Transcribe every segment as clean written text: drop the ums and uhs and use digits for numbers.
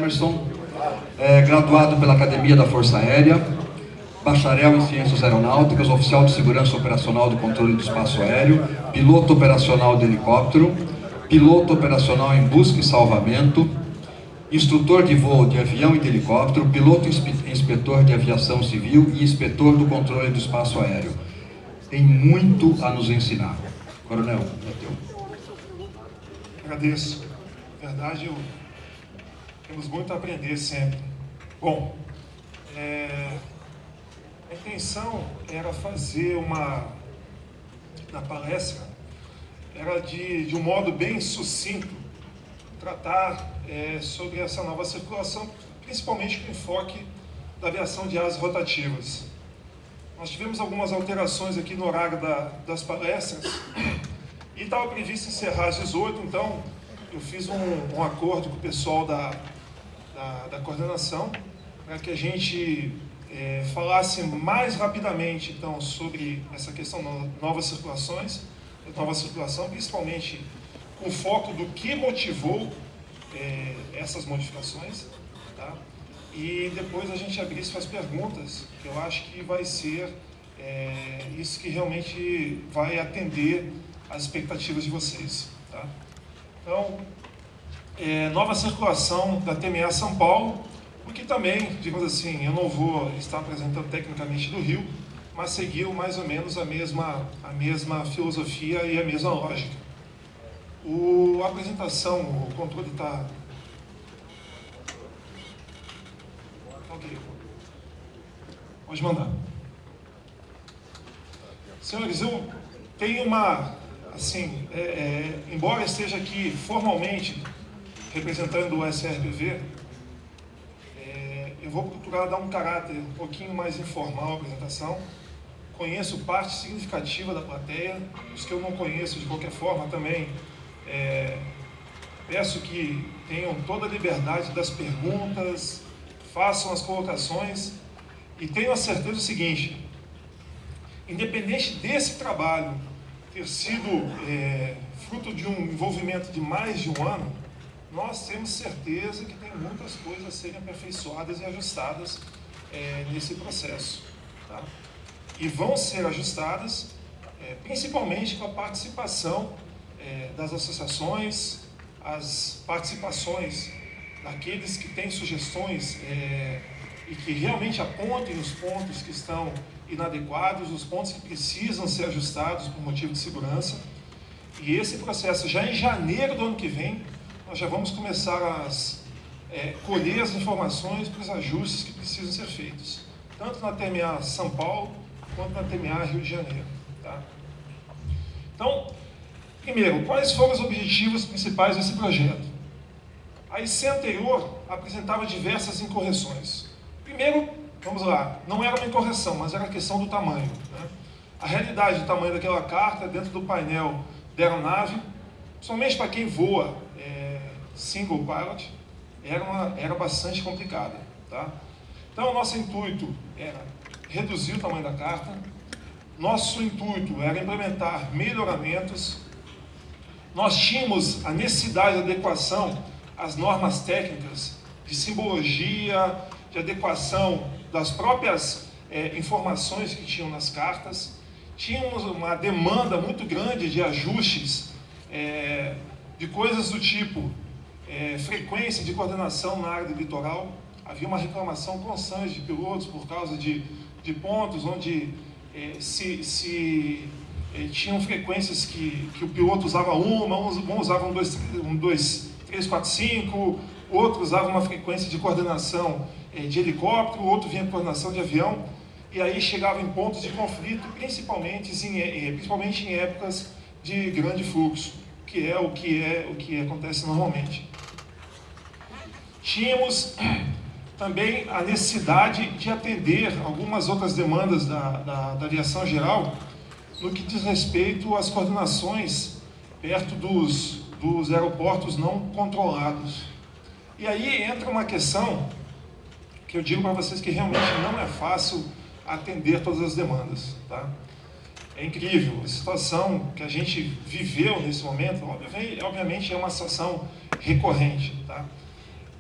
Emerson, graduado pela Academia da Força Aérea, bacharel em Ciências Aeronáuticas, oficial de Segurança Operacional do Controle do Espaço Aéreo, piloto operacional de helicóptero, piloto operacional em busca e salvamento, instrutor de voo de avião e de helicóptero, piloto inspetor de aviação civil e inspetor do controle do espaço aéreo. Tem muito a nos ensinar. Coronel, é teu. Agradeço. Na verdade, temos muito a aprender sempre. Bom, a intenção era fazer na palestra, era de um modo bem sucinto, tratar sobre essa nova circulação, principalmente com enfoque da aviação de asas rotativas. Nós tivemos algumas alterações aqui no horário das palestras, e estava previsto encerrar às 18, então eu fiz um acordo com o pessoal da coordenação, para que a gente falasse mais rapidamente então, sobre essa questão de nova circulação, principalmente com foco do que motivou essas modificações, tá? E depois a gente abrir para as perguntas, que eu acho que vai ser isso que realmente vai atender às expectativas de vocês, tá? Então, nova circulação da TMA São Paulo, porque também, digamos assim, eu não vou estar apresentando tecnicamente do Rio, mas seguiu mais ou menos a mesma filosofia e a mesma lógica. A apresentação, o controle está... Ok. Pode mandar. Senhores, eu tenho assim, embora esteja aqui formalmente representando o SRPV, eu vou procurar dar um caráter um pouquinho mais informal à apresentação. Conheço parte significativa da plateia, os que eu não conheço de qualquer forma também, peço que tenham toda a liberdade das perguntas, façam as colocações, e tenho a certeza do seguinte: independente desse trabalho ter sido fruto de um envolvimento de mais de um ano, nós temos certeza que tem muitas coisas a serem aperfeiçoadas e ajustadas nesse processo, tá? E vão ser ajustadas principalmente com a participação das associações, as participações daqueles que têm sugestões e que realmente apontem os pontos que estão inadequados, os pontos que precisam ser ajustados por motivo de segurança. E esse processo, já em janeiro do ano que vem, nós já vamos começar a colher as informações para os ajustes que precisam ser feitos, tanto na TMA São Paulo, quanto na TMA Rio de Janeiro, tá? Então, primeiro, quais foram os objetivos principais desse projeto? A IC anterior apresentava diversas incorreções. Primeiro, vamos lá, não era uma incorreção, mas era a questão do tamanho, né? A realidade do tamanho daquela carta dentro do painel da aeronave, principalmente para quem voa single pilot, era bastante complicada, tá? Então, o nosso intuito era reduzir o tamanho da carta, nosso intuito era implementar melhoramentos, nós tínhamos a necessidade de adequação às normas técnicas de simbologia, de adequação das próprias informações que tinham nas cartas, tínhamos uma demanda muito grande de ajustes, de coisas do tipo frequência de coordenação na área do litoral. Havia uma reclamação constante de pilotos por causa de pontos onde tinham frequências que o piloto usava um usava um 2, 3, 4, 5, outro usava uma frequência de coordenação de helicóptero, outro vinha com coordenação de avião, e aí chegava em pontos de conflito, principalmente em épocas de grande fluxo, que é o que acontece normalmente. Tínhamos também a necessidade de atender algumas outras demandas da aviação geral, no que diz respeito às coordenações perto dos aeroportos não controlados. E aí entra uma questão que eu digo para vocês que realmente não é fácil atender todas as demandas, tá? É incrível, a situação que a gente viveu nesse momento, obviamente é uma situação recorrente, tá?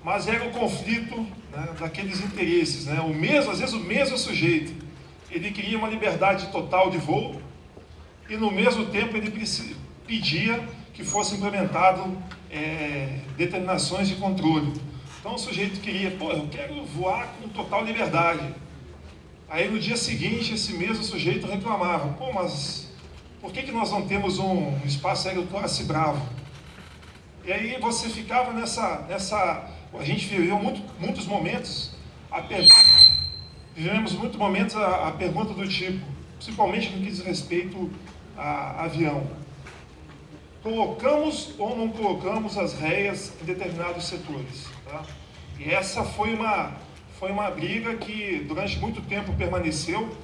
mas era o conflito, né, daqueles interesses, né? Às vezes o mesmo sujeito, ele queria uma liberdade total de voo e no mesmo tempo ele pedia que fosse implementado determinações de controle. Então o sujeito queria, eu quero voar com total liberdade. Aí no dia seguinte esse mesmo sujeito reclamava, mas por que nós não temos um espaço aéreo classe Bravo? E aí você ficava a gente viveu muitos momentos, vivemos muitos momentos a pergunta do tipo, principalmente no que diz respeito a avião. Colocamos ou não colocamos as réias em determinados setores? Tá? E essa foi uma briga que durante muito tempo permaneceu,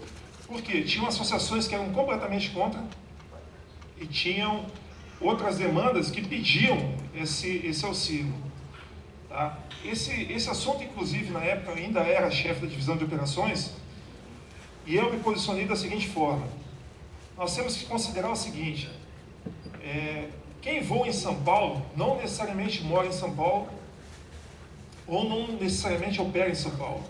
porque tinham associações que eram completamente contra e tinham outras demandas que pediam esse auxílio. Tá? Esse assunto, inclusive, na época, eu ainda era chefe da divisão de operações, e eu me posicionei da seguinte forma: nós temos que considerar o seguinte, quem voa em São Paulo não necessariamente mora em São Paulo, ou não necessariamente opera em São Paulo.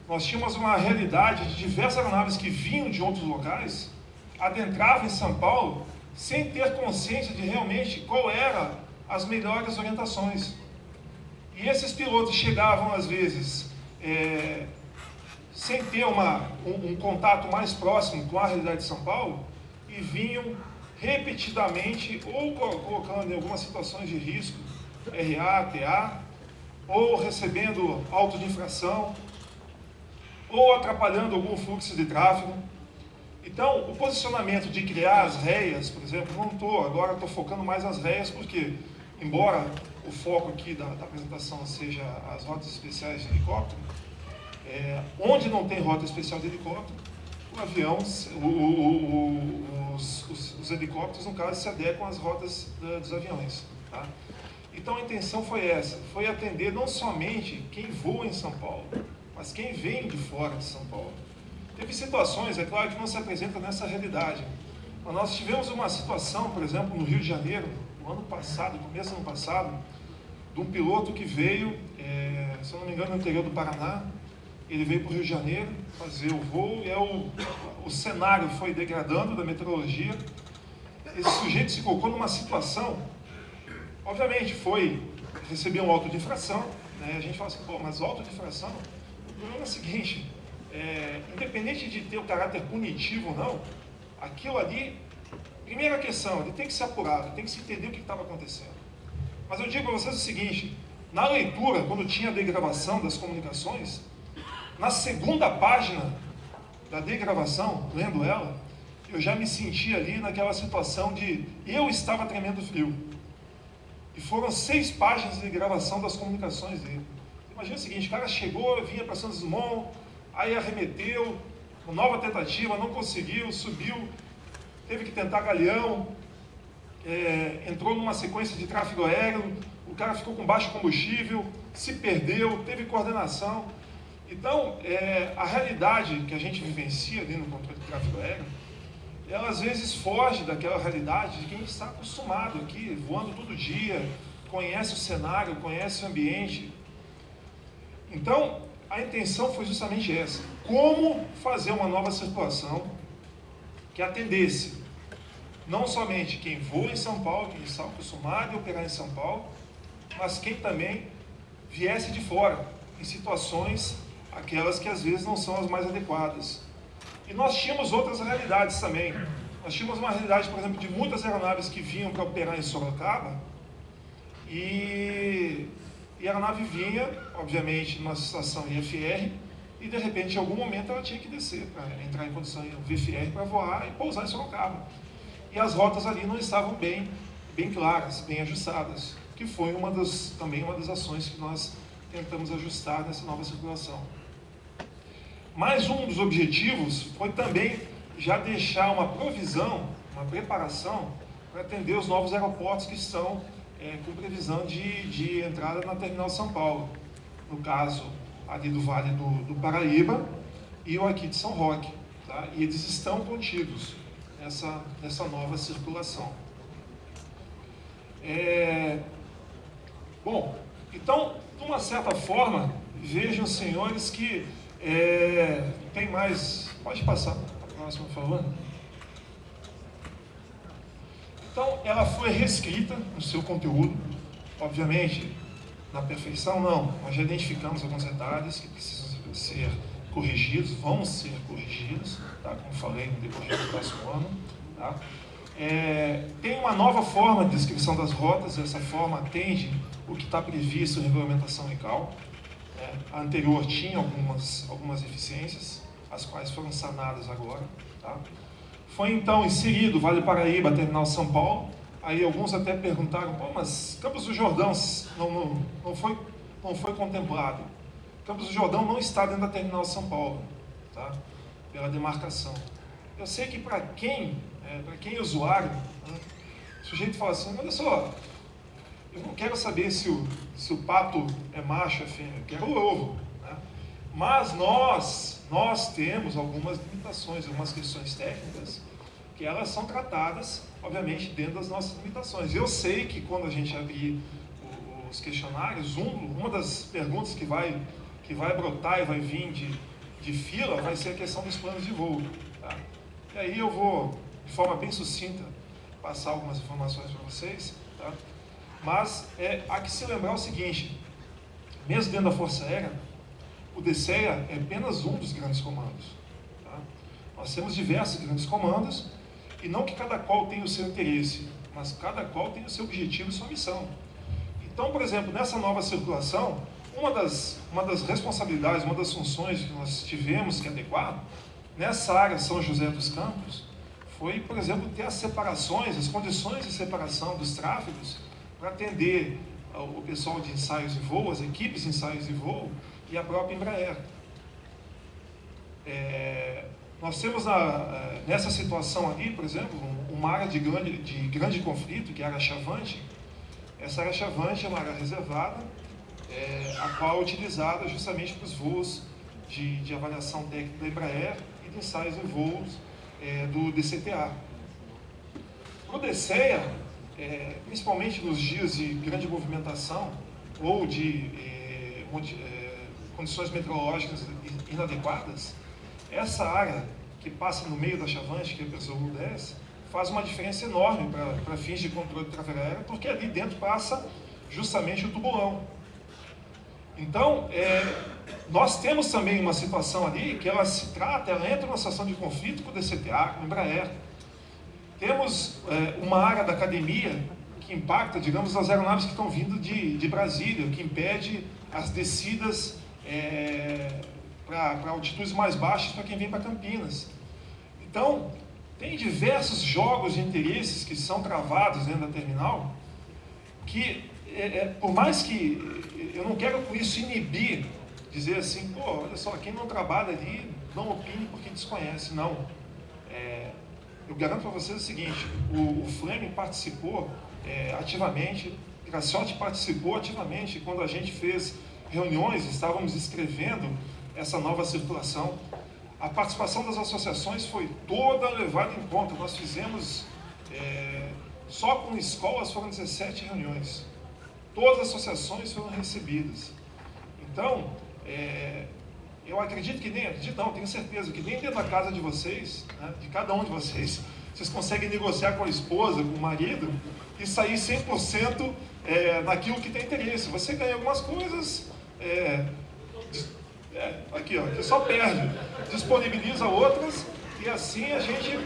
Nós tínhamos uma realidade de diversas aeronaves que vinham de outros locais, adentravam em São Paulo, sem ter consciência de realmente qual eram as melhores orientações. E esses pilotos chegavam, às vezes, sem ter um contato mais próximo com a realidade de São Paulo, e vinham repetidamente, ou colocando em algumas situações de risco, RA, TA, ou recebendo auto de infração, ou atrapalhando algum fluxo de tráfego. Então, o posicionamento de criar as réias, por exemplo, agora estou focando mais nas réias, porque, embora o foco aqui da apresentação seja as rotas especiais de helicóptero, onde não tem rota especial de helicóptero, o avião, os helicópteros, no caso, se adequam às rotas dos aviões. Tá? Então a intenção foi essa, foi atender não somente quem voa em São Paulo, mas quem vem de fora de São Paulo. Teve situações, é claro, que não se apresentam nessa realidade. Mas nós tivemos uma situação, por exemplo, no Rio de Janeiro, no ano passado, começo do ano passado, de um piloto que veio, se eu não me engano, no interior do Paraná. Ele veio para o Rio de Janeiro fazer o voo, e o cenário foi degradando da meteorologia. Esse sujeito se colocou numa situação, obviamente, recebeu um auto de infração, né? A gente fala assim, mas auto de infração? O problema é o seguinte, independente de ter o caráter punitivo ou não, aquilo ali, primeira questão, ele tem que ser apurado, tem que se entender o que estava acontecendo. Mas eu digo para vocês o seguinte, na leitura, quando tinha a degravação das comunicações, na segunda página da degravação, lendo ela, eu já me senti ali naquela situação de eu estava tremendo frio. E foram 6 páginas de gravação das comunicações dele. Imagina o seguinte, o cara chegou, vinha para Santos Dumont, aí arremeteu, uma nova tentativa, não conseguiu, subiu, teve que tentar Galeão, entrou numa sequência de tráfego aéreo, o cara ficou com baixo combustível, se perdeu, teve coordenação. Então, a realidade que a gente vivencia ali no controle de tráfego aéreo, ela às vezes foge daquela realidade de quem está acostumado aqui, voando todo dia, conhece o cenário, conhece o ambiente. Então, a intenção foi justamente essa: como fazer uma nova circulação que atendesse não somente quem voa em São Paulo, quem está acostumado a operar em São Paulo, mas quem também viesse de fora, em situações aquelas que às vezes não são as mais adequadas. E nós tínhamos outras realidades também. Nós tínhamos uma realidade, por exemplo, de muitas aeronaves que vinham para operar em Sorocaba, e a aeronave vinha, obviamente, numa estação IFR, e de repente, em algum momento, ela tinha que descer, para entrar em condição de VFR para voar e pousar em Sorocaba. E as rotas ali não estavam bem claras, bem ajustadas, que foi também uma das ações que nós tentamos ajustar nessa nova circulação. Mais um dos objetivos foi também já deixar uma provisão, uma preparação para atender os novos aeroportos que estão com previsão de entrada na Terminal São Paulo. No caso, ali do Vale do Paraíba e o aqui de São Roque. Tá? E eles estão contidos nessa nova circulação. Bom, Então, de uma certa forma, vejam, senhores, que tem mais... Pode passar a próxima, por favor. Então, ela foi reescrita no seu conteúdo, obviamente, na perfeição não, nós já identificamos alguns detalhes que precisam ser corrigidos, vão ser corrigidos, tá? Como falei, no decorrer do próximo ano. Tá? Tem uma nova forma de descrição das rotas, essa forma atende o que está previsto em regulamentação legal. A anterior tinha algumas deficiências, as quais foram sanadas agora. Tá? Foi então inserido Vale Paraíba, Terminal São Paulo. Aí alguns até perguntaram, pô, mas Campos do Jordão não foi contemplado. Campos do Jordão não está dentro da Terminal São Paulo, tá? Pela demarcação. Eu sei que para quem é usuário, né, o sujeito fala assim, olha só, eu não quero saber se o pato é macho ou é fêmea, eu quero o ovo. Né? Mas nós temos algumas limitações, algumas questões técnicas, que elas são tratadas, obviamente, dentro das nossas limitações. Eu sei que quando a gente abrir os questionários, uma das perguntas que vai brotar e vai vir de fila vai ser a questão dos planos de voo. Tá? E aí eu vou, de forma bem sucinta, passar algumas informações para vocês. Tá? Mas há que se lembrar o seguinte, mesmo dentro da Força Aérea, o DCEA é apenas um dos grandes comandos. Tá? Nós temos diversos grandes comandos, e não que cada qual tenha o seu interesse, mas cada qual tem o seu objetivo e sua missão. Então, por exemplo, nessa nova circulação, uma das responsabilidades, uma das funções que nós tivemos que adequar, nessa área São José dos Campos, foi, por exemplo, ter as separações, as condições de separação dos tráfegos, para atender o pessoal de ensaios de voo, as equipes de ensaios de voo, e a própria Embraer. Nós temos nessa situação ali, por exemplo, uma área de grande conflito, que é a área Chavante. Essa área Chavante é uma área reservada, a qual é utilizada justamente para os voos de avaliação técnica da Embraer e de ensaios de voos do DCTA. Para o DCEA, principalmente nos dias de grande movimentação ou de condições meteorológicas inadequadas, essa área que passa no meio da Chavante, que é o Zulu 10, faz uma diferença enorme para fins de controle de tráfego aéreo, porque ali dentro passa justamente o tubulão. Então, nós temos também uma situação ali que ela entra numa situação de conflito com o DCTA, com o Embraer. Temos uma área da academia que impacta, digamos, as aeronaves que estão vindo de Brasília, que impede as descidas para altitudes mais baixas para quem vem para Campinas. Então, tem diversos jogos de interesses que são travados dentro da terminal, que, por mais que eu não quero com isso inibir, dizer assim, pô, olha só, quem não trabalha ali, não opine porque desconhece. Não. Eu garanto para vocês o seguinte, o Fleming participou ativamente, o Graciotti participou ativamente quando a gente fez reuniões, estávamos escrevendo essa nova circulação. A participação das associações foi toda levada em conta. Nós fizemos, só com escolas foram 17 reuniões. Todas as associações foram recebidas. Então, eu acredito que tenho certeza que nem dentro da casa de vocês, né, de cada um de vocês conseguem negociar com a esposa, com o marido, e sair 100% naquilo que tem interesse. Você ganha algumas coisas, aqui só perde, disponibiliza outras, e assim a gente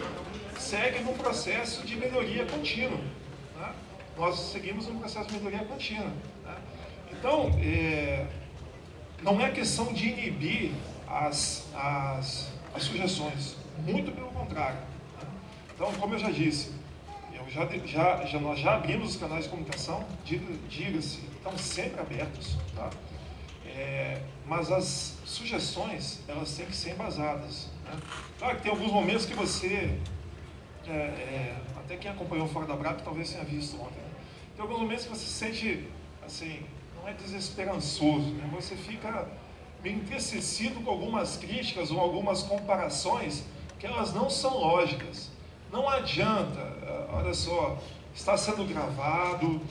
segue num processo de melhoria contínua. Né? Nós seguimos um processo de melhoria contínua. Né? Então, não é questão de inibir as sugestões, muito pelo contrário. Né? Então, como eu já disse, nós já abrimos os canais de comunicação, diga-se, estão sempre abertos, tá? Mas as sugestões, elas têm que ser embasadas. Né? Claro que tem alguns momentos que você, até quem acompanhou Fora da Brapa talvez tenha visto ontem, né? Tem alguns momentos que você se sente, assim, não é desesperançoso, né? Você fica meio entristecido com algumas críticas ou algumas comparações que elas não são lógicas. Não adianta, olha só, está sendo gravado,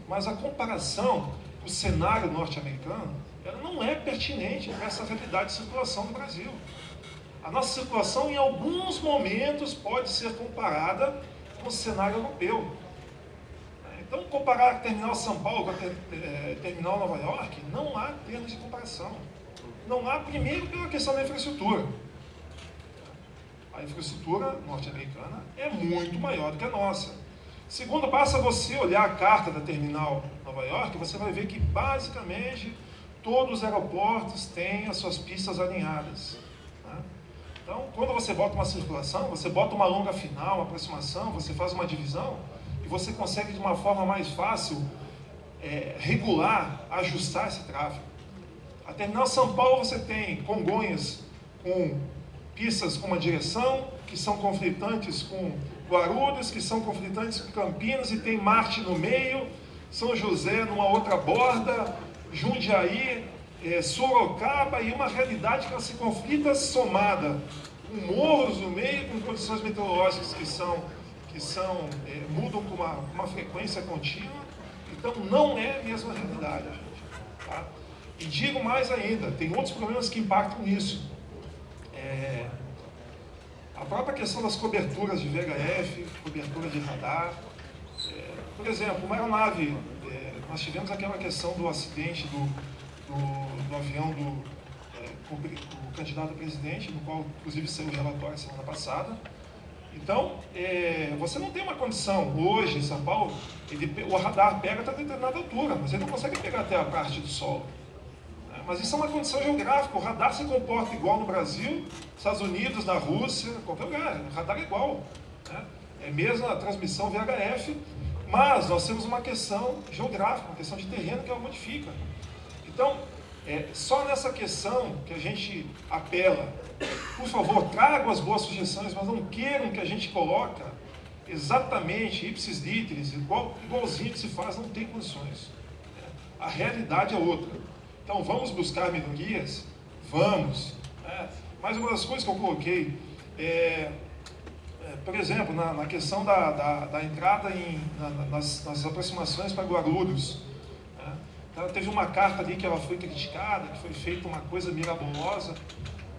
mas a comparação, o cenário norte-americano, ela não é pertinente para essa realidade de circulação no Brasil. A nossa circulação, em alguns momentos, pode ser comparada com o cenário europeu. Então, comparar a Terminal São Paulo com a Terminal Nova York, não há termos de comparação. Não há, primeiro, pela questão da infraestrutura. A infraestrutura norte-americana é muito maior do que a nossa. Segundo, basta você olhar a carta da Terminal Nova York, você vai ver que, basicamente, todos os aeroportos têm as suas pistas alinhadas. Então, quando você bota uma circulação, você bota uma longa final, uma aproximação, você faz uma divisão, e você consegue, de uma forma mais fácil, regular, ajustar esse tráfego. A Terminal São Paulo, você tem Congonhas com pistas com uma direção, que são conflitantes com Guarulhos, que são conflitantes com Campinas, e tem Marte no meio, São José numa outra borda, Jundiaí, Sorocaba, e uma realidade que ela se conflita somada com morros no meio, com condições meteorológicas que mudam com uma frequência contínua. Então não é a mesma realidade, gente, tá? E digo mais ainda, tem outros problemas que impactam nisso. A própria questão das coberturas de VHF, cobertura de radar. Por exemplo, uma aeronave, nós tivemos aquela questão do acidente do avião com o candidato a presidente, no qual inclusive saiu o relatório semana passada. Então, você não tem uma condição, hoje em São Paulo, o radar pega até determinada altura, mas ele não consegue pegar até a parte do solo. Mas isso é uma condição geográfica, o radar se comporta igual no Brasil, Estados Unidos, na Rússia, qualquer lugar, o radar é igual. É mesmo a transmissão VHF, mas nós temos uma questão geográfica, uma questão de terreno que ela modifica. Então, só nessa questão que a gente apela, por favor, tragam as boas sugestões, mas não queiram que a gente coloque exatamente, ipsis literis, igualzinho que se faz, não tem condições. A realidade é outra. Então, vamos buscar melhorias? Vamos. Mas uma das coisas que eu coloquei, por exemplo, na questão da entrada nas aproximações para Guarulhos, então, teve uma carta ali que ela foi criticada, que foi feita uma coisa mirabolosa.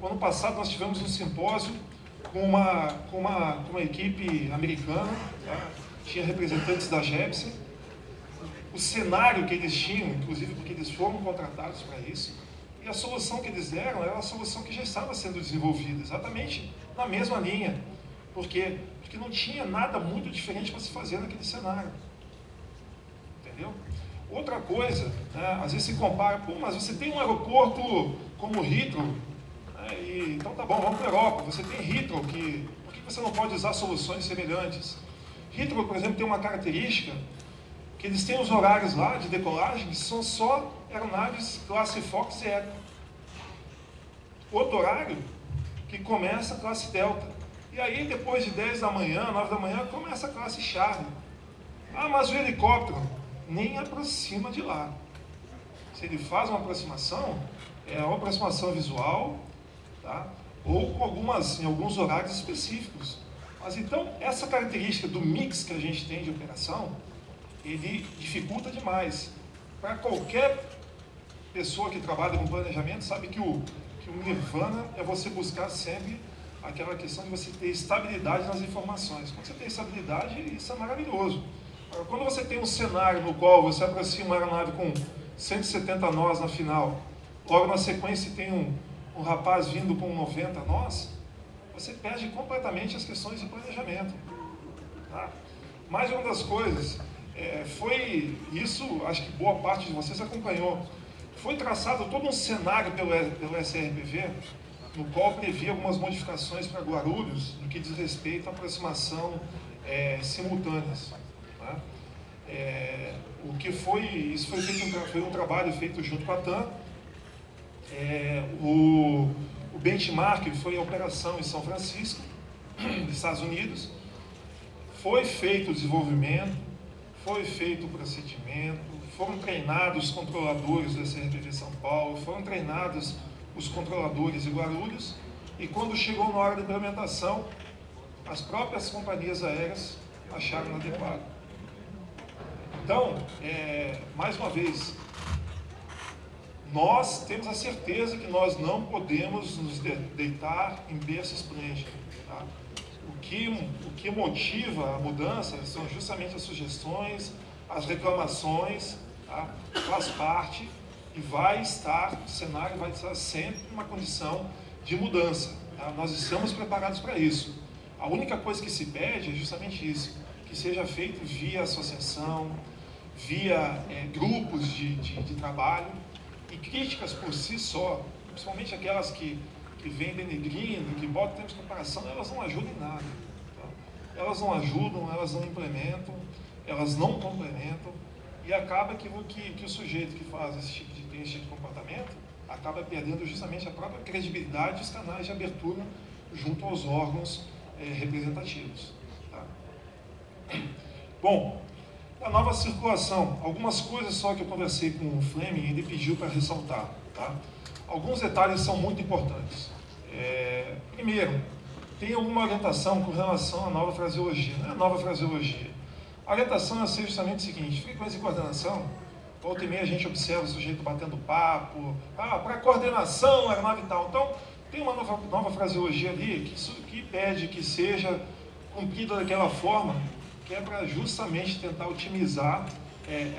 No ano passado nós tivemos um simpósio com uma equipe americana, tá? Tinha representantes da GEPSE. O cenário que eles tinham, inclusive porque eles foram contratados para isso, e a solução que eles deram era a solução que já estava sendo desenvolvida, exatamente na mesma linha. Por quê? Porque não tinha nada muito diferente para se fazer naquele cenário. Entendeu? Outra coisa, às vezes se compara, mas você tem um aeroporto como Heathrow, então tá bom, vamos para a Europa, você tem Heathrow, por que você não pode usar soluções semelhantes? Heathrow, por exemplo, tem uma característica, que eles têm os horários lá de decolagem, que são só aeronaves classe Fox e Echo. Outro horário, que começa a classe Delta. E aí, depois de 10 da manhã, 9 da manhã, começa a classe Charlie. Mas o helicóptero nem aproxima de lá. Se ele faz uma aproximação, é uma aproximação visual, tá? Ou em alguns horários específicos. Mas então, essa característica do mix que a gente tem de operação, ele dificulta demais. Para qualquer pessoa que trabalha com planejamento, sabe que o nirvana é você buscar sempre aquela questão de você ter estabilidade nas informações. Quando você tem estabilidade, isso é maravilhoso. Agora, quando você tem um cenário no qual você aproxima uma aeronave com 170 nós na final, logo na sequência tem um rapaz vindo com 90 nós, você perde completamente as questões de planejamento. Tá? Mais uma das coisas, foi isso, acho que boa parte de vocês acompanhou, foi traçado todo um cenário pelo SRPV, no qual previa algumas modificações para Guarulhos, no que diz respeito à aproximação simultâneas. Tá? Isso foi um trabalho feito junto com a TAM. O benchmark foi a operação em São Francisco, nos Estados Unidos. Foi feito o desenvolvimento, foi feito o procedimento, foram treinados os controladores do SRPV São Paulo, foram treinados os controladores de Guarulhos, e quando chegou na hora da implementação, as próprias companhias aéreas acharam inadequado. Então, mais uma vez, nós temos a certeza que nós não podemos nos deitar em berço esplêndido. Tá? O que motiva a mudança são justamente as sugestões, as reclamações, tá? Faz parte e o cenário vai estar sempre numa condição de mudança. Tá? Nós estamos preparados para isso. A única coisa que se pede é justamente isso, que seja feito via associação, via grupos de trabalho, e críticas por si só, principalmente aquelas que vêm denegrindo, que botam termos de comparação, elas não ajudam em nada. Tá? Elas não ajudam, elas não implementam, elas não complementam, e acaba que o sujeito que faz tem esse tipo de comportamento acaba perdendo justamente a própria credibilidade dos canais de abertura junto aos órgãos representativos. Tá? Bom, a nova circulação, algumas coisas só que eu conversei com o Fleming e ele pediu para ressaltar. Tá? Alguns detalhes são muito importantes. Primeiro, tem alguma orientação com relação à nova fraseologia. Não é a nova fraseologia. A orientação é ser justamente o seguinte: frequência e coordenação, volta e meia a gente observa o sujeito batendo papo, para coordenação, aeronave e tal. Então, tem uma nova fraseologia ali que pede que seja cumprida daquela forma, que é para justamente tentar otimizar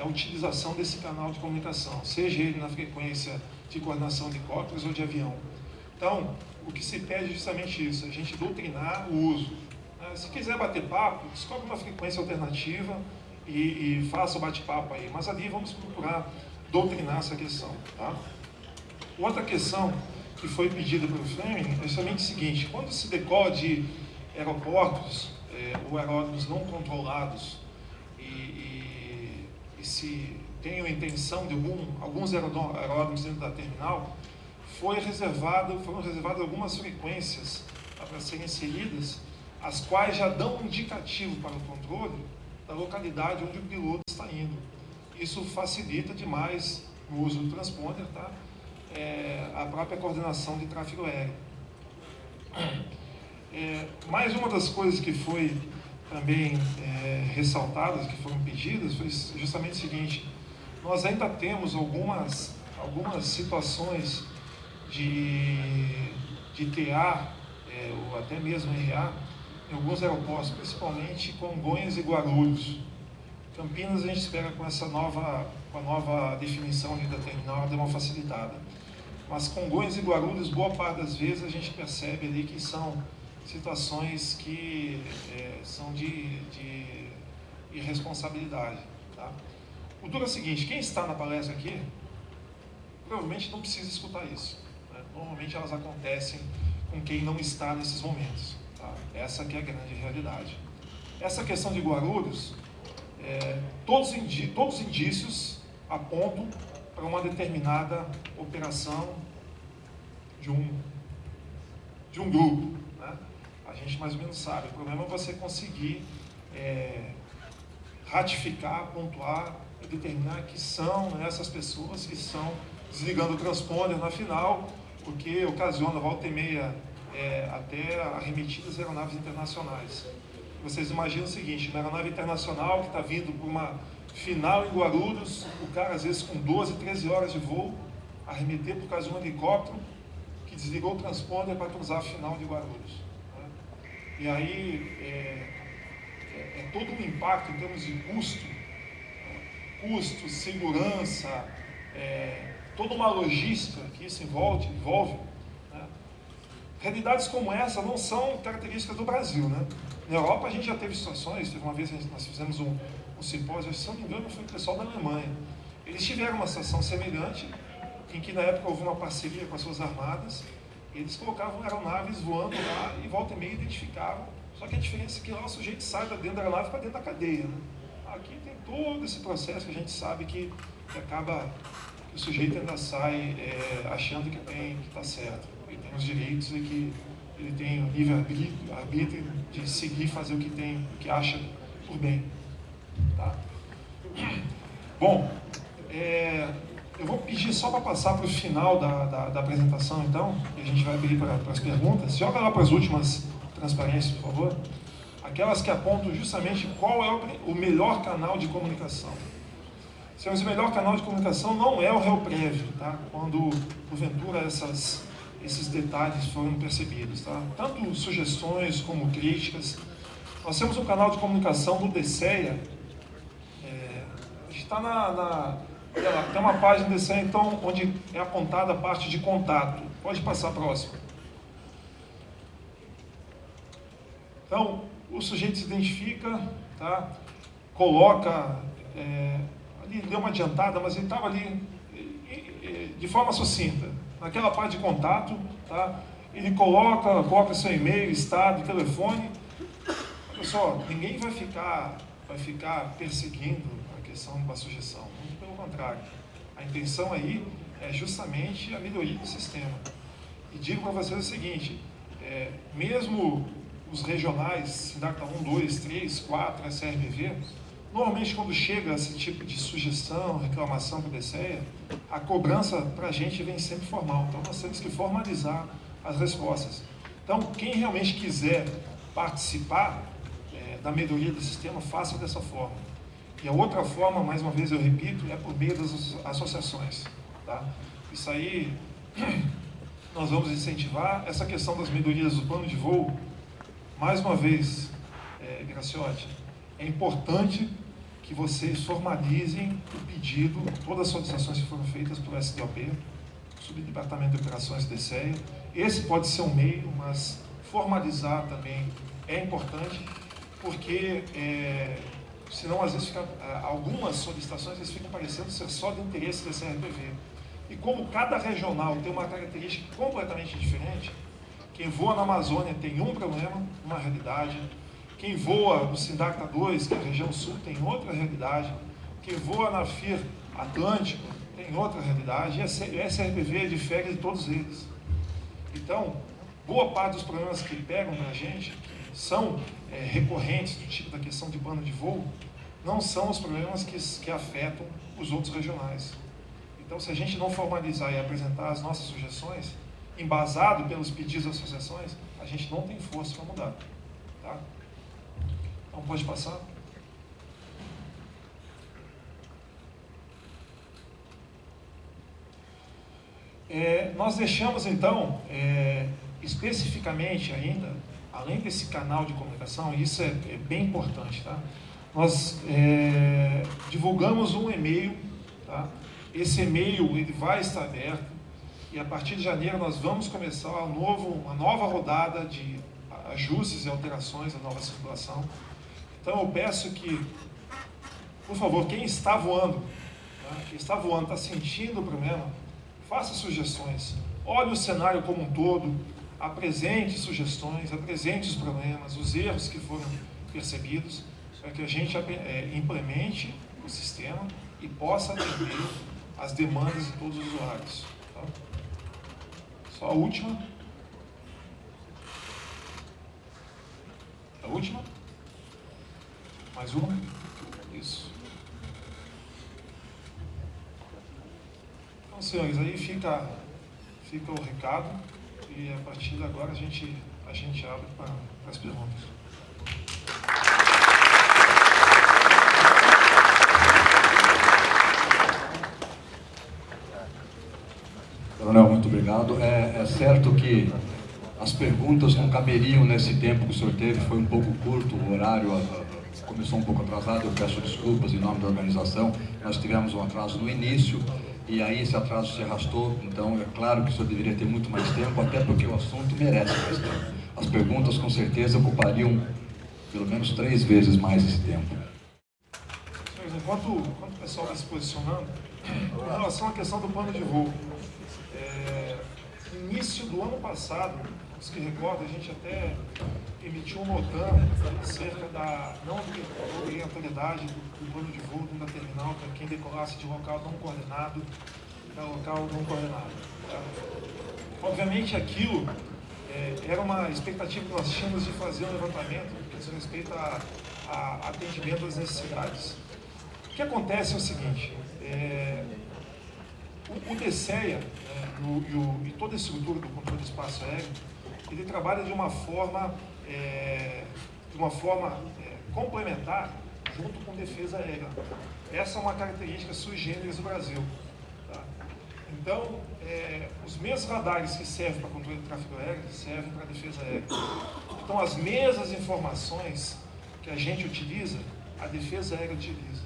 a utilização desse canal de comunicação, seja ele na frequência de coordenação de helicópteros ou de avião. Então, o que se pede é justamente isso, a gente doutrinar o uso. Se quiser bater papo, descobre uma frequência alternativa e faça o bate-papo aí, mas ali vamos procurar doutrinar essa questão. Tá? Outra questão que foi pedida pelo Fleming é justamente o seguinte: quando se decola de aeroportos ou aeródromos não controlados e se tem a intenção de alguns aeródromos dentro da terminal, foram reservadas algumas frequências para serem inseridas, as quais já dão um indicativo para o controle da localidade onde o piloto está indo. Isso facilita demais o uso do transponder, tá? A própria coordenação de tráfego aéreo. Mais uma das coisas que foi também ressaltadas, que foram pedidas, foi justamente o seguinte: nós ainda temos algumas situações de TA, ou até mesmo RA, em alguns aeroportos, principalmente Congonhas e Guarulhos. Campinas, a gente espera com a nova definição ali da terminal, deu uma facilitada. Mas Congonhas e Guarulhos, boa parte das vezes, a gente percebe ali que são situações que são de irresponsabilidade. Tá? O duro é o seguinte: quem está na palestra aqui, provavelmente não precisa escutar isso. Né? Normalmente elas acontecem com quem não está nesses momentos. Tá? Essa que é a grande realidade. Essa questão de Guarulhos, todos os indícios apontam para uma determinada operação de um grupo. Né? A gente mais ou menos sabe. O problema é você conseguir ratificar, pontuar e determinar que são essas pessoas que estão desligando o transponder na final, porque ocasiona volta e meia até arremetidas de aeronaves internacionais. Vocês imaginam o seguinte: uma aeronave internacional que está vindo por uma final em Guarulhos, o cara às vezes com 12, 13 horas de voo, arremeter por causa de um helicóptero que desligou o transponder para cruzar a final de Guarulhos. Né? E aí todo um impacto em termos de custo, segurança, toda uma logística que isso envolve. Né? Realidades como essa não são características do Brasil. Né? Na Europa a gente já teve situações, teve uma vez nós fizemos um simpósio, se não me engano foi o pessoal da Alemanha. Eles tiveram uma situação semelhante, em que na época houve uma parceria com as suas armadas, eles colocavam aeronaves voando lá e volta e meia identificavam, só que a diferença é que lá o sujeito sai da dentro da aeronave para dentro da cadeia. Né? Aqui tem todo esse processo que a gente sabe que acaba, que o sujeito ainda sai achando que está certo, ele tem os direitos e que ele tem o livre-arbítrio de seguir e fazer o que acha por bem. Tá? Bom, eu vou pedir só para passar para o final da apresentação, então, e a gente vai abrir para as perguntas. Joga lá para as últimas transparências, por favor. Aquelas que apontam justamente qual é o melhor canal de comunicação. Senhores, o melhor canal de comunicação não é o réu prévio, tá? Quando, porventura, esses detalhes foram percebidos, tá? Tanto sugestões como críticas. Nós temos um canal de comunicação do DCEA. A gente está tem uma página do DCEA, então, onde é apontada a parte de contato. Pode passar a próxima. Então, o sujeito se identifica, tá? Coloca, ali deu uma adiantada, mas ele estava ali de forma sucinta. Naquela parte de contato, tá? Ele coloca seu e-mail, estado, telefone. Pessoal, ninguém vai ficar perseguindo a questão de uma sugestão. Muito pelo contrário. A intenção aí é justamente a melhoria do sistema. E digo para vocês o seguinte, mesmo os regionais, Sindacta 1, 2, 3, 4, SRBV, normalmente quando chega esse tipo de sugestão, reclamação do DCEA, a cobrança para a gente vem sempre formal. Então nós temos que formalizar as respostas. Então quem realmente quiser participar da melhoria do sistema, faça dessa forma. E a outra forma, mais uma vez eu repito, é por meio das associações. Tá? Isso aí nós vamos incentivar. Essa questão das melhorias do plano de voo, mais uma vez, Graciotti, é importante que vocês formalizem o pedido, todas as solicitações que foram feitas pelo SDOP, Subdepartamento de Operações DCEA. Esse pode ser um meio, mas formalizar também é importante, porque senão às vezes algumas solicitações eles ficam parecendo ser só de interesse da CRPV. E como cada regional tem uma característica completamente diferente, quem voa na Amazônia tem um problema, uma realidade. Quem voa no Sindacta 2, que é a região sul, tem outra realidade. Quem voa na FIR Atlântico tem outra realidade. E a SRPV difere de todos eles. Então, boa parte dos problemas que pegam para a gente são recorrentes, do tipo da questão de plano de voo, não são os problemas que afetam os outros regionais. Então, se a gente não formalizar e apresentar as nossas sugestões, embasado pelos pedidos das associações, a gente não tem força para mudar. Tá? Então, pode passar. Nós deixamos, então, especificamente ainda, além desse canal de comunicação, isso é bem importante, tá? Nós divulgamos um e-mail, tá? Esse e-mail ele vai estar aberto, e a partir de janeiro nós vamos começar uma nova rodada de ajustes e alterações da nova circulação. Então eu peço que, por favor, quem está voando, tá? Quem está voando, está sentindo o problema, faça sugestões, olhe o cenário como um todo, apresente sugestões, apresente os problemas, os erros que foram percebidos, para que a gente implemente o sistema e possa atender as demandas de todos os usuários. Tá? Só a última. A última. Mais uma. Isso. Então, senhores, aí fica o recado e a partir de agora a gente abre para as perguntas. Coronel, muito obrigado. É certo que as perguntas não caberiam nesse tempo que o senhor teve, foi um pouco curto, o horário começou um pouco atrasado, eu peço desculpas em nome da organização, nós tivemos um atraso no início, e aí esse atraso se arrastou, então é claro que o senhor deveria ter muito mais tempo, até porque o assunto merece mais tempo. As perguntas com certeza ocupariam pelo menos 3 vezes mais esse tempo. Enquanto o pessoal está se posicionando, em relação à questão do plano de voo, no início do ano passado, os que recordam, a gente até emitiu um NOTAM acerca da não obrigatoriedade do plano de voo da terminal para quem decolasse de local não coordenado para local não coordenado. Tá? Obviamente aquilo era uma expectativa que nós tínhamos de fazer um levantamento que diz respeito a atendimento às necessidades. O que acontece é o seguinte, o DCEA e toda a estrutura do controle do espaço aéreo, ele trabalha de uma forma complementar junto com defesa aérea. Essa é uma característica sui generis do Brasil. Tá? Então, os mesmos radares que servem para controle de tráfego aéreo servem para defesa aérea. Então, as mesmas informações que a gente utiliza, a defesa aérea utiliza.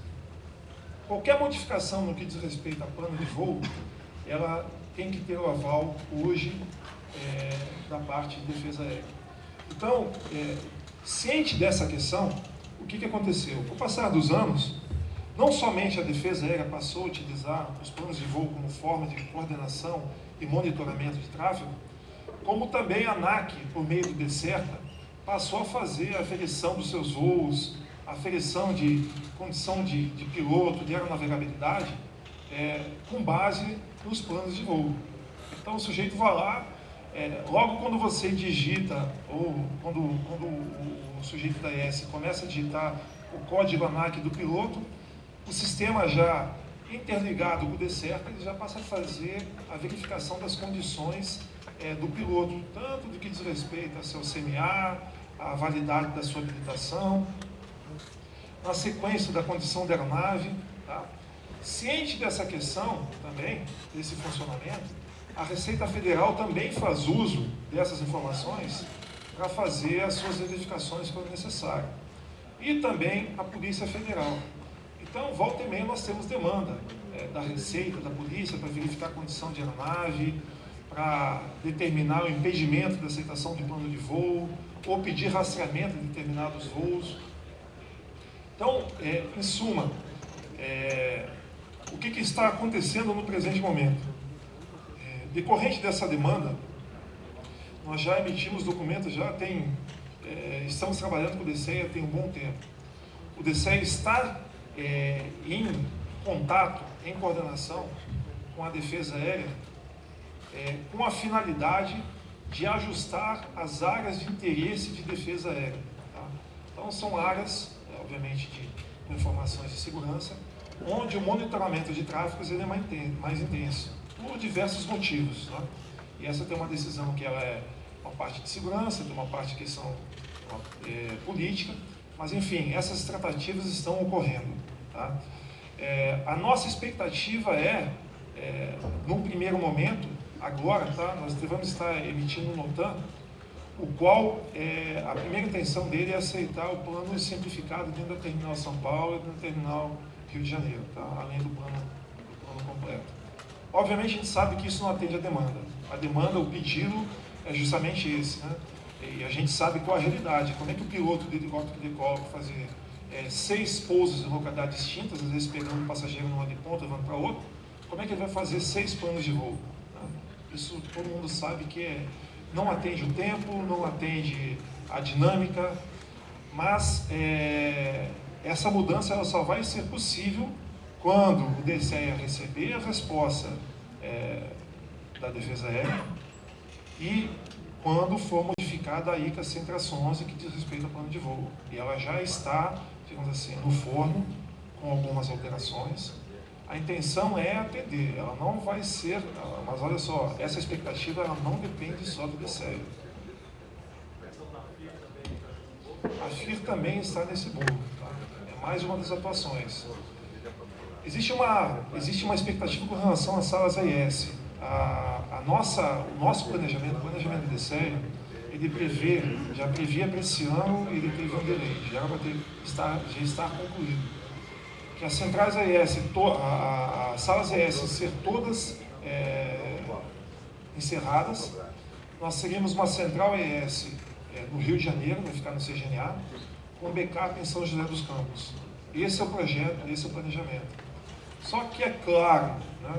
Qualquer modificação no que diz respeito a plano de voo, ela tem que ter o aval hoje da parte de defesa aérea. Então, ciente dessa questão, o que aconteceu? Com o passar dos anos, não somente a defesa aérea passou a utilizar os planos de voo como forma de coordenação e monitoramento de tráfego, como também a ANAC, por meio do DECERTA, passou a fazer a aferição dos seus voos, a aferição de condição de piloto, de aeronavegabilidade, com base nos planos de voo. Então o sujeito vai lá, logo quando você digita, ou quando o sujeito da ES começa a digitar o código ANAC do piloto, o sistema já interligado com o DECERTA, ele já passa a fazer a verificação das condições do piloto, tanto do que diz respeito ao seu CMA, a validade da sua habilitação, na sequência da condição da aeronave. Tá? Ciente dessa questão também, desse funcionamento, a Receita Federal também faz uso dessas informações para fazer as suas verificações quando necessário. E também a Polícia Federal. Então, volta e meia nós temos demanda da Receita, da Polícia, para verificar a condição de aeronave, para determinar o impedimento da aceitação de plano de voo, ou pedir rastreamento de determinados voos. Então, em suma, o que está acontecendo no presente momento? Decorrente dessa demanda, nós já emitimos documentos, estamos trabalhando com o DCEA tem um bom tempo. O DCEA está em contato, em coordenação com a defesa aérea, com a finalidade de ajustar as áreas de interesse de defesa aérea. Tá? Então, são áreas, obviamente, de informações de segurança, onde o monitoramento de tráfegos ele é mais intenso, por diversos motivos. Tá? E essa tem uma decisão que ela é uma parte de segurança, tem uma parte que são política, mas, enfim, essas tratativas estão ocorrendo. Tá? A nossa expectativa num primeiro momento, agora, tá? Nós devemos estar emitindo um NOTAM, o qual a primeira intenção dele é aceitar o plano simplificado dentro da Terminal São Paulo e da Terminal Rio de Janeiro, tá? Além do plano completo. Obviamente, a gente sabe que isso não atende a demanda. A demanda, o pedido é justamente esse, né? E a gente sabe qual a realidade. Como é que o piloto de helicóptero que decola para fazer 6 pousos em localidades distintas, às vezes pegando um passageiro numa de ponta, levando para outra, como é que ele vai fazer 6 planos de voo? Isso todo mundo sabe que não atende o tempo, não atende a dinâmica, mas essa mudança ela só vai ser possível quando o DCEA receber a resposta da Defesa Aérea e quando for modificada a ICA 100-11 que diz respeito ao plano de voo. E ela já está, digamos assim, no forno, com algumas alterações. A intenção é atender, ela não vai ser, mas olha só, essa expectativa ela não depende só do DCEA. A FIR também está nesse bolo, tá? É mais uma das atuações. Existe uma expectativa com relação às salas AIS. O nosso planejamento, o planejamento do DCEA, ele já previa para esse ano, ele teve um delay, já está concluído. Que as centrais AES, as salas AES ser todas encerradas, nós teríamos uma central AES no Rio de Janeiro, vai ficar no CGNA, com backup em São José dos Campos. Esse é o projeto, esse é o planejamento. Só que é claro, né,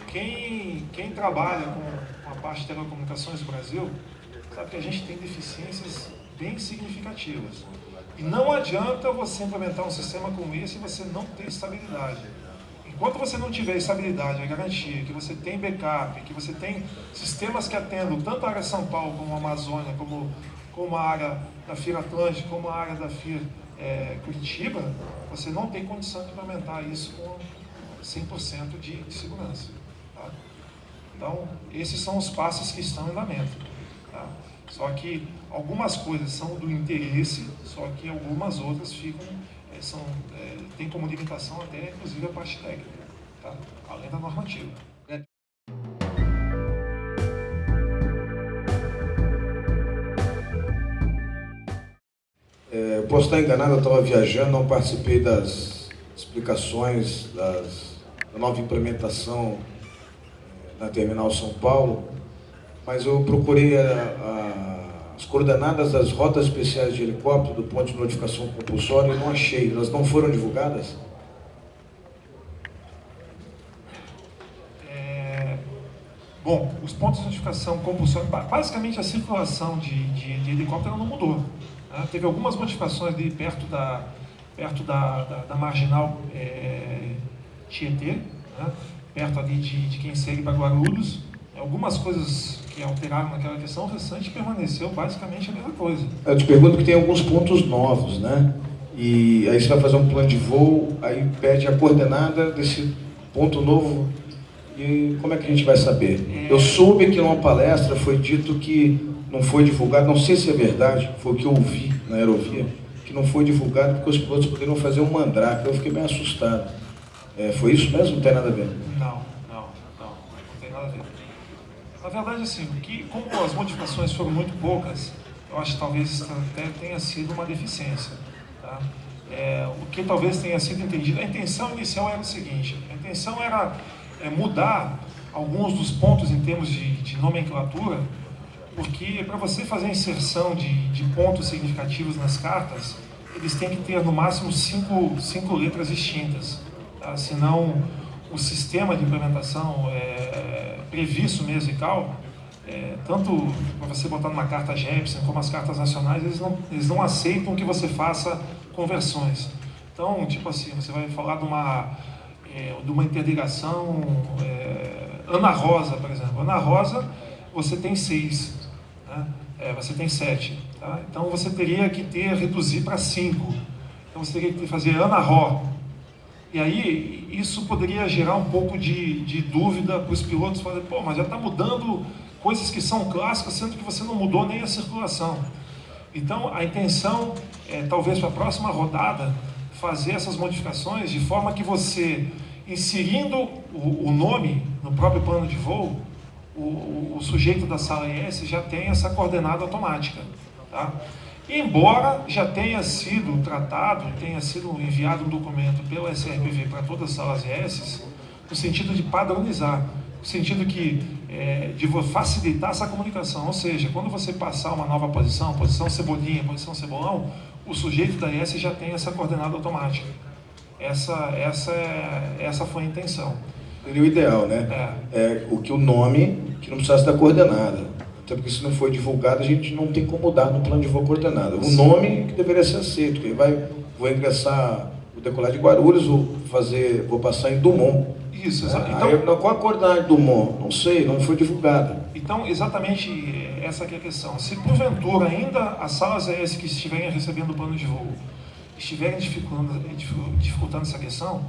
quem trabalha com a parte de telecomunicações do Brasil, sabe que a gente tem deficiências bem significativas. E não adianta você implementar um sistema como esse e você não ter estabilidade. Enquanto você não tiver estabilidade, a garantia que você tem backup, que você tem sistemas que atendam tanto a área São Paulo como a Amazônia, como a área da FIR Atlântico, como a área da FIR Curitiba, você não tem condição de implementar isso com 100% de segurança. Tá? Então, esses são os passos que estão em andamento. Tá? Só que algumas coisas são do interesse, só que algumas outras ficam, tem como limitação até, inclusive, a parte técnica, tá? Além da normativa. Eu posso estar enganado, eu estava viajando, não participei das explicações da nova implementação na Terminal São Paulo, mas eu procurei as coordenadas das rotas especiais de helicóptero do ponto de notificação compulsória e não achei. Elas não foram divulgadas? Bom, os pontos de notificação compulsória, basicamente a circulação de helicóptero não mudou. Né? Teve algumas modificações ali perto da marginal Tietê, né? Perto ali de quem segue para Guarulhos. Algumas coisas que alteraram naquela questão, o restante permaneceu basicamente a mesma coisa. Eu te pergunto que tem alguns pontos novos, né? E aí você vai fazer um plano de voo, aí pede a coordenada desse ponto novo. E como é que a gente vai saber? Eu soube que numa palestra foi dito que não foi divulgado, não sei se é verdade, foi o que eu ouvi na aerovia, que não foi divulgado porque os pilotos poderiam fazer um mandrake. Eu fiquei bem assustado. Foi isso mesmo? Não tem nada a ver? Não tem nada a ver. Na verdade, assim, como as modificações foram muito poucas, eu acho que talvez até tenha sido uma deficiência. Tá? O que talvez tenha sido entendido, a intenção inicial era o seguinte, a intenção era mudar alguns dos pontos em termos de nomenclatura, porque para você fazer a inserção de pontos significativos nas cartas, eles têm que ter no máximo cinco letras distintas. Tá? Senão, o sistema de implementação previsto mesmo e tal, tanto para você botar numa carta Jepsen como as cartas nacionais, eles não aceitam que você faça conversões. Então, tipo assim, você vai falar de uma interligação Ana Rosa, por exemplo. Ana Rosa, você tem 6, né? Você tem 7. Tá? Então, você teria que reduzir para 5. Então, você teria que fazer Ana Ró. E aí, isso poderia gerar um pouco de dúvida para os pilotos, falarem, pô, mas já está mudando coisas que são clássicas, sendo que você não mudou nem a circulação. Então, a intenção talvez para a próxima rodada, fazer essas modificações de forma que você, inserindo o nome no próprio plano de voo, o sujeito da sala ES já tem essa coordenada automática. Tá? Embora já tenha sido tratado, tenha sido enviado um documento pela SRPV para todas as salas ES, no sentido de padronizar, no sentido de facilitar essa comunicação. Ou seja, quando você passar uma nova posição cebolinha, posição cebolão, o sujeito da ES já tem essa coordenada automática. Essa foi a intenção. Seria o ideal, né? O nome que não precisasse da coordenada. Até porque se não for divulgado, a gente não tem como mudar no plano de voo coordenada. O nome que deveria ser aceito, que vou ingressar o decolar de Guarulhos, vou passar em Dumont. Isso, exatamente. Então, qual a coordenada de Dumont? Não sei, não foi divulgada. Então, exatamente essa que é a questão. Se porventura ainda as salas ES que estiverem recebendo o plano de voo estiverem dificultando essa questão,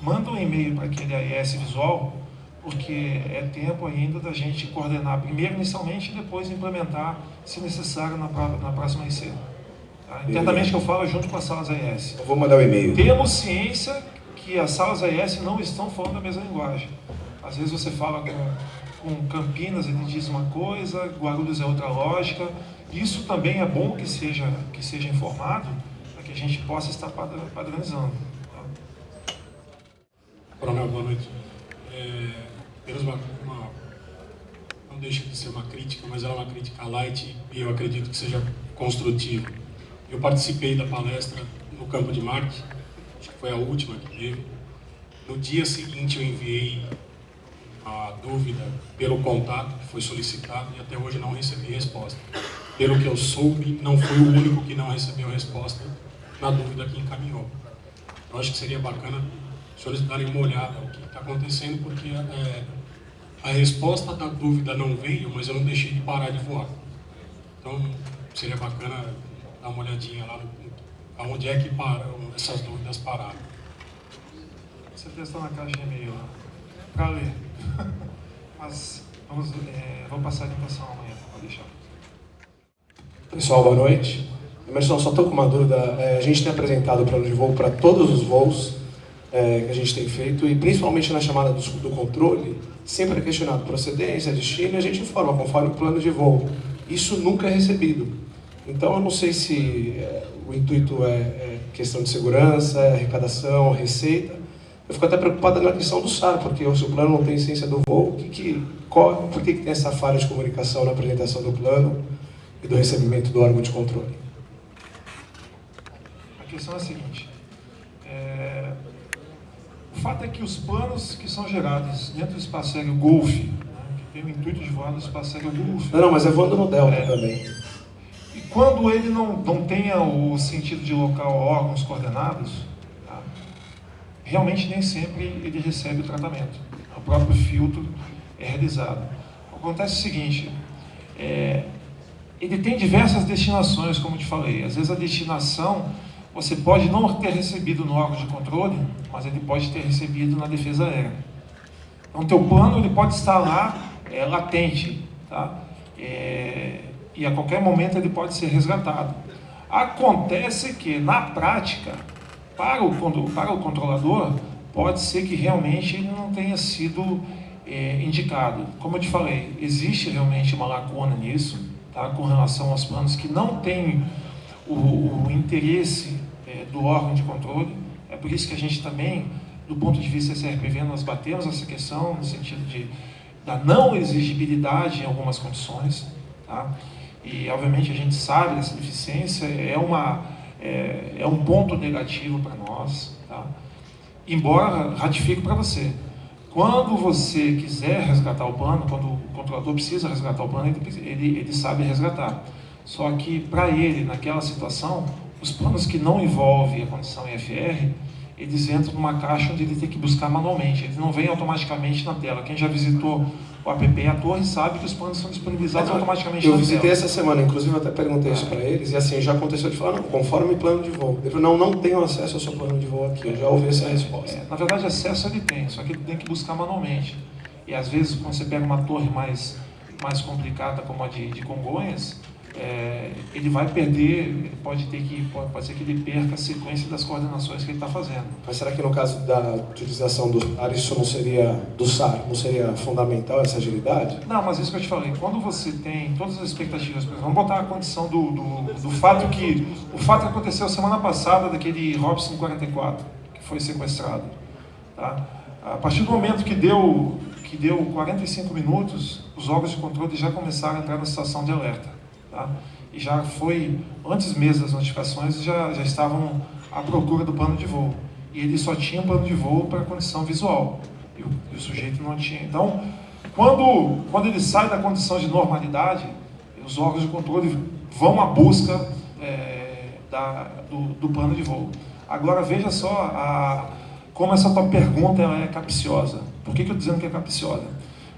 manda um e-mail para aquele AES visual, porque é tempo ainda da gente coordenar primeiro inicialmente e depois implementar, se necessário, na próxima IC. Tá? Internamente que eu falo junto com as salas AES. Eu vou mandar o e-mail. Temos ciência que as salas AES não estão falando a mesma linguagem. Às vezes você fala com Campinas, ele diz uma coisa, Guarulhos é outra lógica. Isso também é bom que seja informado, para que a gente possa estar padronizando. Tá? Coronel, boa noite. Não deixa de ser uma crítica, mas ela é uma crítica light e eu acredito que seja construtiva. Eu participei da palestra no Campo de Marte, acho que foi a última que teve. No dia seguinte eu enviei a dúvida pelo contato que foi solicitado e até hoje não recebi resposta. Pelo que eu soube, não fui o único que não recebeu resposta na dúvida que encaminhou. Eu acho que seria bacana os senhores darem uma olhada no que está acontecendo, porque a resposta da dúvida não veio, mas eu não deixei de parar de voar. Então, seria bacana dar uma olhadinha lá aonde é que essas dúvidas pararam. Você está na caixa de e-mail lá, para ler. Mas vou passar a orientação amanhã, para deixar. Pessoal, boa noite. Emerson, só estou com uma dúvida. A gente tem apresentado o plano de voo para todos os voos que a gente tem feito, e principalmente na chamada do controle, sempre é questionado procedência, destino, e a gente informa conforme o plano de voo. Isso nunca é recebido. Então, eu não sei se o intuito é questão de segurança, arrecadação, receita. Eu fico até preocupado na questão do SAR, porque se o plano não tem ciência do voo, por que tem essa falha de comunicação na apresentação do plano e do recebimento do órgão de controle? A questão é a seguinte, o fato é que os planos que são gerados dentro do espaço aéreo Golf, né, que tem o intuito de voar no espaço aéreo Golf... Não, mas é voando no Delta também. E quando ele não tenha o sentido de local órgãos coordenados, tá, realmente nem sempre ele recebe o tratamento. O próprio filtro é realizado. Acontece o seguinte, ele tem diversas destinações, como eu te falei. Às vezes a destinação você pode não ter recebido no órgão de controle, mas ele pode ter recebido na defesa aérea. Então, o teu plano ele pode estar lá latente, tá? E a qualquer momento ele pode ser resgatado. Acontece que, na prática, para o controlador, pode ser que realmente ele não tenha sido indicado. Como eu te falei, existe realmente uma lacuna nisso, tá? Com relação aos planos que não têm o interesse do órgão de controle. É por isso que a gente também, do ponto de vista SRPV, nós batemos essa questão no sentido da não exigibilidade em algumas condições, tá? E obviamente a gente sabe dessa deficiência, é um ponto negativo para nós, tá? Embora, ratifico para você, quando você quiser resgatar o plano, quando o controlador precisa resgatar o plano, ele sabe resgatar. Só que para ele, naquela situação, os planos que não envolvem a condição IFR, eles entram numa caixa onde ele tem que buscar manualmente, eles não vêm automaticamente na tela. Quem já visitou o app e a torre sabe que os planos são disponibilizados automaticamente na tela. Eu visitei essa semana, inclusive eu até perguntei isso para eles, e assim, já aconteceu de falar, não, conforme plano de voo. Ele falou, não tenho acesso ao seu plano de voo aqui, eu já ouvi essa resposta. Na verdade, acesso ele tem, só que ele tem que buscar manualmente. E às vezes, quando você pega uma torre mais complicada, como a de Congonhas, ele vai perder, pode ser que ele perca a sequência das coordenações que ele está fazendo. Mas será que no caso da utilização do SAR, isso não seria fundamental, essa agilidade? Não, mas isso que eu te falei, quando você tem todas as expectativas, por exemplo, vamos botar a condição do fato que aconteceu semana passada, daquele Robson 44, que foi sequestrado, tá? A partir do momento que deu 45 minutos, os órgãos de controle já começaram a entrar na situação de alerta. Tá? E já foi, antes mesmo das notificações, já estavam à procura do plano de voo. E ele só tinha plano de voo para condição visual. E o sujeito não tinha. Então, quando ele sai da condição de normalidade, os órgãos de controle vão à busca do plano de voo. Agora, veja só como essa tua pergunta é capciosa. Por que eu estou dizendo que é capciosa?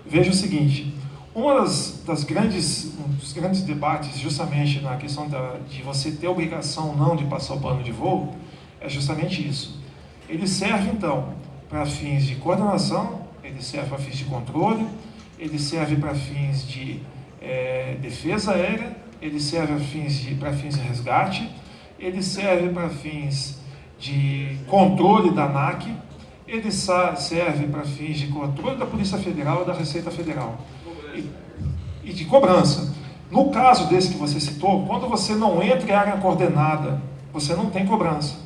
Veja o seguinte... Um dos grandes debates, justamente na questão de você ter a obrigação ou não de passar o plano de voo, é justamente isso. Ele serve, então, para fins de coordenação, ele serve para fins de controle, ele serve para fins de defesa aérea, ele serve para fins de resgate, ele serve para fins de controle da ANAC, ele serve para fins de controle da Polícia Federal e da Receita Federal. E de cobrança. No caso desse que você citou, quando você não entra em área coordenada, você não tem cobrança.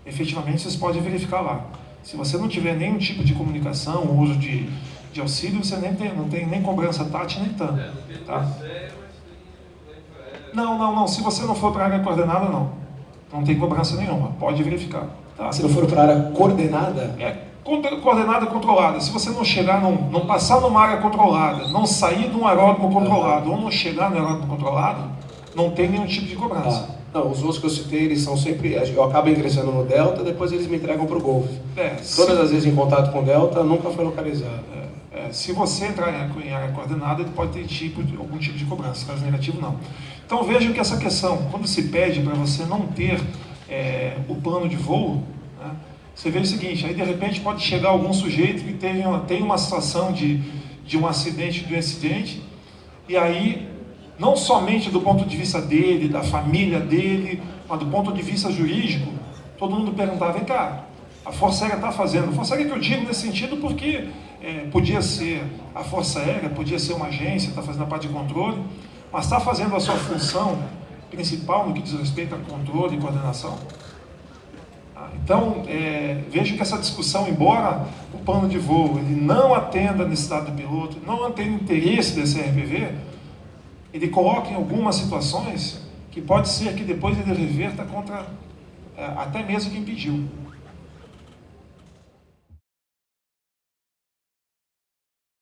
Efetivamente, vocês podem verificar lá. Se você não tiver nenhum tipo de comunicação, uso de auxílio, você não tem nem cobrança TAT, nem TAM. Tá? Não. Se você não for para a área coordenada, não tem cobrança nenhuma. Pode verificar. Tá? Se não for para a área coordenada? Coordenada controlada. Se você não chegar, não passar numa área controlada, não sair de um aeródromo controlado ou não chegar no aeródromo controlado, não tem nenhum tipo de cobrança. Não, os voos que eu citei, eles são sempre... Eu acabo ingressando no Delta, depois eles me entregam para o Golf. Todas as vezes em contato com o Delta, nunca foi localizado. Se você entrar em área coordenada, ele pode ter algum tipo de cobrança, caso negativo, não. Então vejam que essa questão, quando se pede para você não ter o plano de voo, né, você vê o seguinte, aí de repente pode chegar algum sujeito que tem uma situação de um acidente, de um incidente, e aí não somente do ponto de vista dele, da família dele, mas do ponto de vista jurídico, todo mundo perguntava, vem cá, a Força Aérea está fazendo. A Força Aérea que eu digo nesse sentido porque podia ser a Força Aérea, podia ser uma agência, está fazendo a parte de controle, mas está fazendo a sua função principal no que diz respeito a controle e coordenação. Então, vejo que essa discussão, embora o plano de voo ele não atenda a necessidade do piloto, não atenda o interesse desse RPV, ele coloca em algumas situações que pode ser que depois ele reverta contra até mesmo quem pediu.